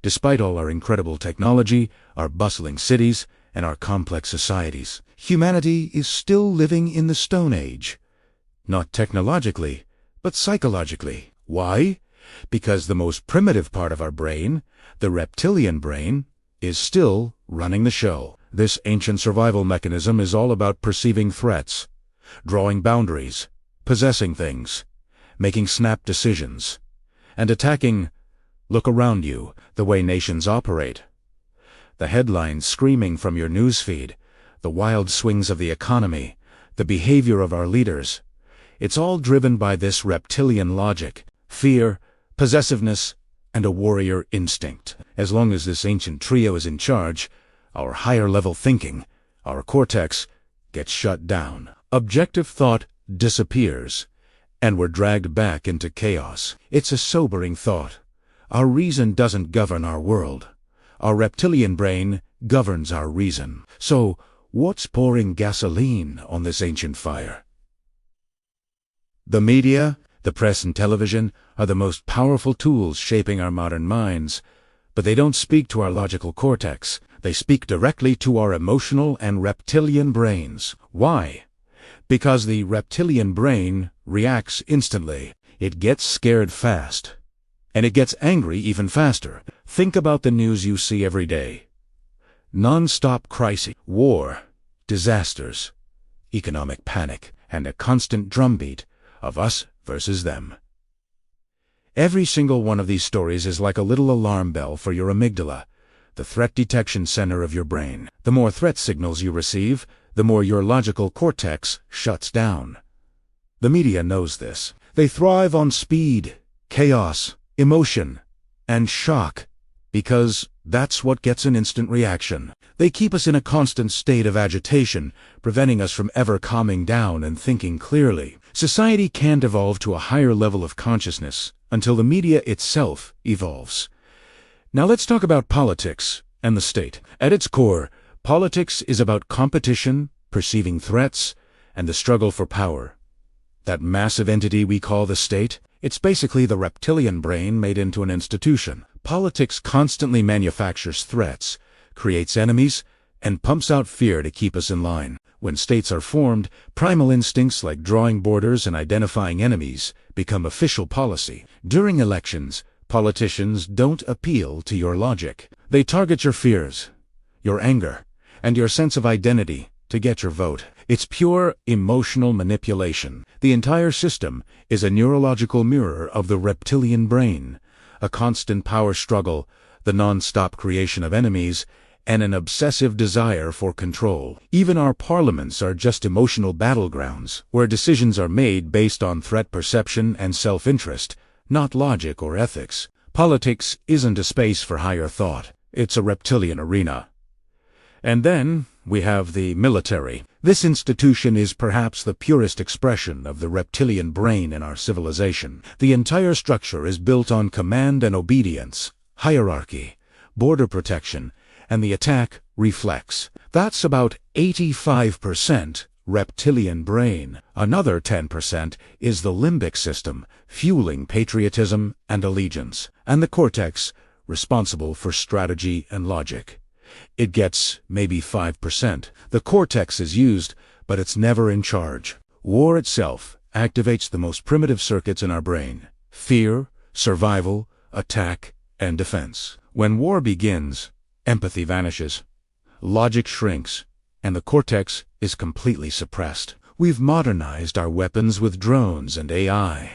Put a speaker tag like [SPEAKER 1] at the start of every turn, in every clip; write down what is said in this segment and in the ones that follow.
[SPEAKER 1] Despite all our incredible technology, our bustling cities, and our complex societies, humanity is still living in the Stone Age. Not technologically, but psychologically. Why? Because the most primitive part of our brain, the reptilian brain, is still running the show. This ancient survival mechanism is all about perceiving threats, drawing boundaries, possessing things, making snap decisions, and attacking, look around you, the way nations operate. The headlines screaming from your newsfeed, the wild swings of the economy, the behavior of our leaders. It's all driven by this reptilian logic, fear, possessiveness, and a warrior instinct. As long as this ancient trio is in charge, our higher-level thinking, our cortex, gets shut down. Objective thought disappears, and we're dragged back into chaos. It's a sobering thought. Our reason doesn't govern our world. Our reptilian brain governs our reason. So, what's pouring gasoline on this ancient fire? The media, the press and television, are the most powerful tools shaping our modern minds, but they don't speak to our logical cortex. They speak directly to our emotional and reptilian brains. Why? Because the reptilian brain reacts instantly. It gets scared fast. And it gets angry even faster. Think about the news you see every day. Non-stop crises, war, disasters, economic panic, and a constant drumbeat of us versus them. Every single one of these stories is like a little alarm bell for your amygdala, the threat detection center of your brain. The more threat signals you receive, the more your logical cortex shuts down. The media knows this. They thrive on speed, chaos, emotion, and shock, because that's what gets an instant reaction. They keep us in a constant state of agitation, preventing us from ever calming down and thinking clearly. Society can't evolve to a higher level of consciousness until the media itself evolves. Now let's talk about politics and the state. At its core, politics is about competition, perceiving threats, and the struggle for power. That massive entity we call the state, it's basically the reptilian brain made into an institution. Politics constantly manufactures threats, creates enemies, and pumps out fear to keep us in line. When states are formed, primal instincts like drawing borders and identifying enemies become official policy. During elections, politicians don't appeal to your logic. They target your fears, your anger, and your sense of identity to get your vote. It's pure emotional manipulation. The entire system is a neurological mirror of the reptilian brain, a constant power struggle, the non-stop creation of enemies, and an obsessive desire for control. Even our parliaments are just emotional battlegrounds, where decisions are made based on threat perception and self-interest, not logic or ethics. Politics isn't a space for higher thought. It's a reptilian arena. And then we have the military. This institution is perhaps the purest expression of the reptilian brain in our civilization. The entire structure is built on command and obedience, hierarchy, border protection, and the attack reflex. That's about 85% reptilian brain. Another 10% is the limbic system, fueling patriotism and allegiance, and the cortex, responsible for strategy and logic. It gets maybe 5%. The cortex is used, but it's never in charge. War itself activates the most primitive circuits in our brain: fear, survival, attack, and defense. When war begins, empathy vanishes, logic shrinks, and the cortex is completely suppressed. We've modernized our weapons with drones and AI,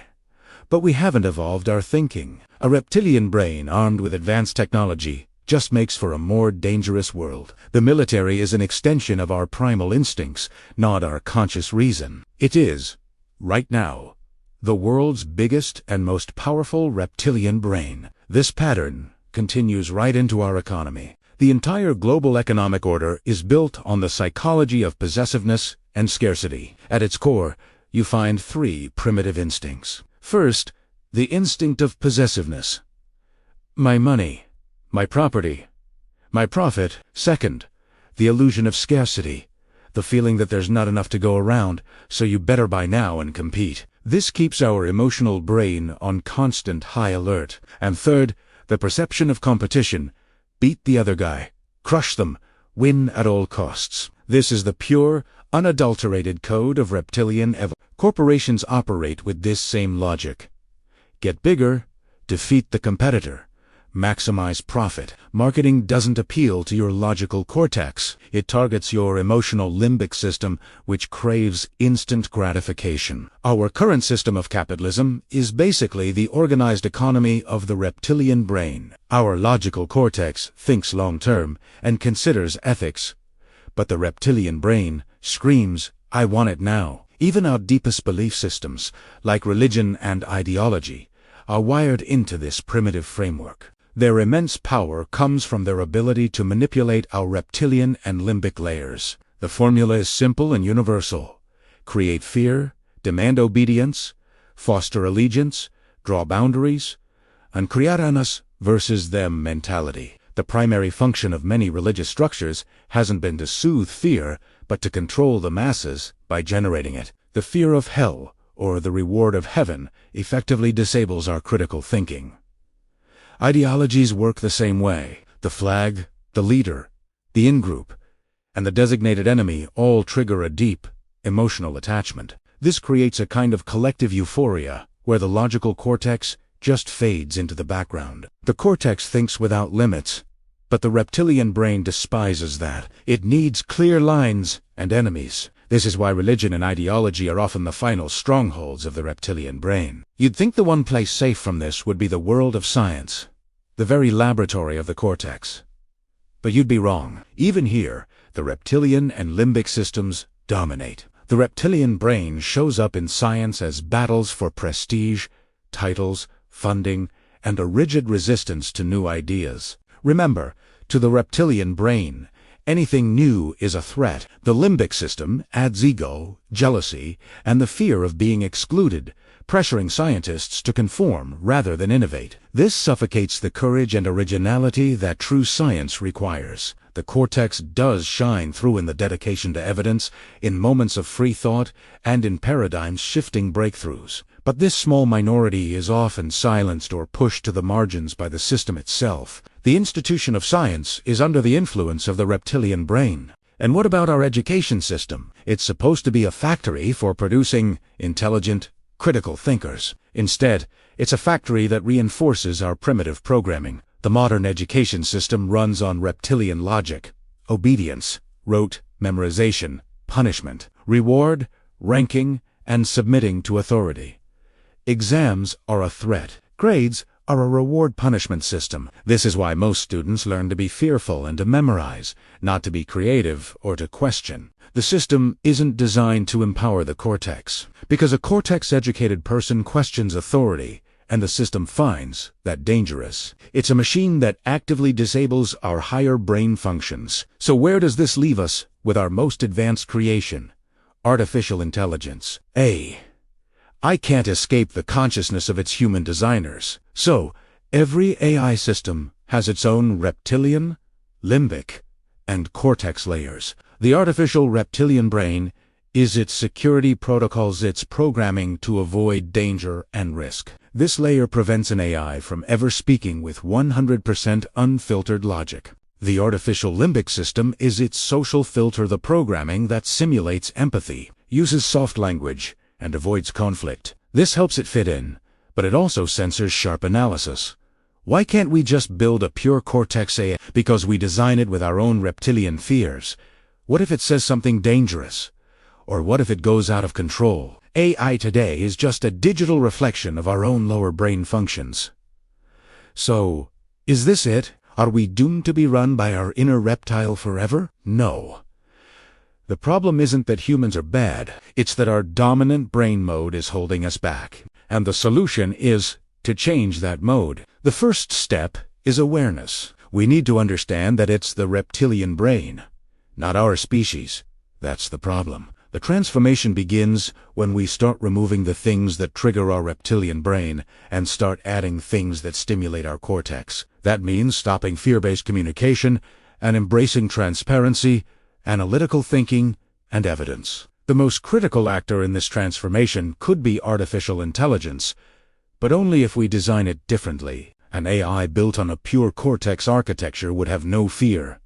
[SPEAKER 1] but we haven't evolved our thinking. A reptilian brain armed with advanced technology just makes for a more dangerous world. The military is an extension of our primal instincts, not our conscious reason. It is, right now, the world's biggest and most powerful reptilian brain. This pattern continues right into our economy. The entire global economic order is built on the psychology of possessiveness and scarcity. At its core, you find three primitive instincts. First, the instinct of possessiveness. My money, my property, my profit. Second, the illusion of scarcity, the feeling that there's not enough to go around, so you better buy now and compete. This keeps our emotional brain on constant high alert. And third, The perception of competition. Beat the other guy. Crush them. Win at all costs. This is the pure, unadulterated code of reptilian evolution. Corporations operate with this same logic. Get bigger, defeat the competitor, maximize profit. Marketing doesn't appeal to your logical cortex. It targets your emotional limbic system, which craves instant gratification. Our current system of capitalism is basically the organized economy of the reptilian brain. Our logical cortex thinks long-term and considers ethics, but the reptilian brain screams, "I want it now." Even our deepest belief systems, like religion and ideology, are wired into this primitive framework. Their immense power comes from their ability to manipulate our reptilian and limbic layers. The formula is simple and universal. Create fear, demand obedience, foster allegiance, draw boundaries, and create an us versus them mentality. The primary function of many religious structures hasn't been to soothe fear, but to control the masses by generating it. The fear of hell, or the reward of heaven, effectively disables our critical thinking. Ideologies work the same way. The flag, the leader, the in-group, and the designated enemy all trigger a deep, emotional attachment. This creates a kind of collective euphoria, where the logical cortex just fades into the background. The cortex thinks without limits, but the reptilian brain despises that. It needs clear lines and enemies. This is why religion and ideology are often the final strongholds of the reptilian brain. You'd think the one place safe from this would be the world of science, the very laboratory of the cortex. But you'd be wrong. Even here, the reptilian and limbic systems dominate. The reptilian brain shows up in science as battles for prestige, titles, funding, and a rigid resistance to new ideas. Remember, to the reptilian brain, anything new is a threat. The limbic system adds ego, jealousy, and the fear of being excluded, pressuring scientists to conform rather than innovate. This suffocates the courage and originality that true science requires. The cortex does shine through in the dedication to evidence, in moments of free thought, and in paradigm-shifting breakthroughs. But this small minority is often silenced or pushed to the margins by the system itself. The institution of science is under the influence of the reptilian brain. And what about our education system? It's supposed to be a factory for producing intelligent, critical thinkers. Instead, it's a factory that reinforces our primitive programming. The modern education system runs on reptilian logic, obedience, rote, memorization, punishment, reward, ranking, and submitting to authority. Exams are a threat. Grades are a reward-punishment system. This is why most students learn to be fearful and to memorize, not to be creative or to question. The system isn't designed to empower the cortex, because a cortex-educated person questions authority, and the system finds that dangerous. It's a machine that actively disables our higher brain functions. So where does this leave us with our most advanced creation? Artificial intelligence. I can't escape the consciousness of its human designers. So, every AI system has its own reptilian, limbic, and cortex layers. The artificial reptilian brain is its security protocols, its programming to avoid danger and risk. This layer prevents an AI from ever speaking with 100% unfiltered logic. The artificial limbic system is its social filter, the programming that simulates empathy, uses soft language, and avoids conflict. This helps it fit in, but it also censors sharp analysis. Why can't we just build a pure cortex AI? Because we design it with our own reptilian fears. What if it says something dangerous? Or what if it goes out of control? AI today is just a digital reflection of our own lower brain functions. So, is this it? Are we doomed to be run by our inner reptile forever? No. The problem isn't that humans are bad, it's that our dominant brain mode is holding us back. And the solution is to change that mode. The first step is awareness. We need to understand that it's the reptilian brain, not our species. That's the problem. The transformation begins when we start removing the things that trigger our reptilian brain and start adding things that stimulate our cortex. That means stopping fear-based communication and embracing transparency, analytical thinking, and evidence. The most critical actor in this transformation could be artificial intelligence, but only if we design it differently. An AI built on a pure Cortex architecture would have no fear,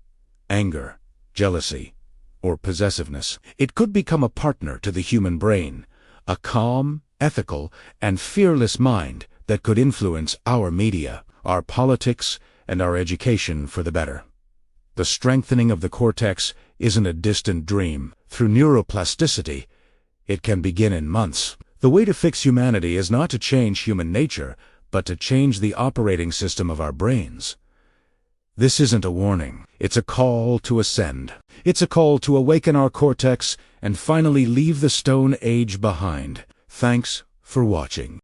[SPEAKER 1] anger, jealousy, or possessiveness. It could become a partner to the human brain, a calm, ethical, and fearless mind that could influence our media, our politics, and our education for the better. The strengthening of the cortex isn't a distant dream. Through neuroplasticity, it can begin in months. The way to fix humanity is not to change human nature, but to change the operating system of our brains. This isn't a warning. It's a call to ascend. It's a call to awaken our cortex and finally leave the Stone Age behind. Thanks for watching.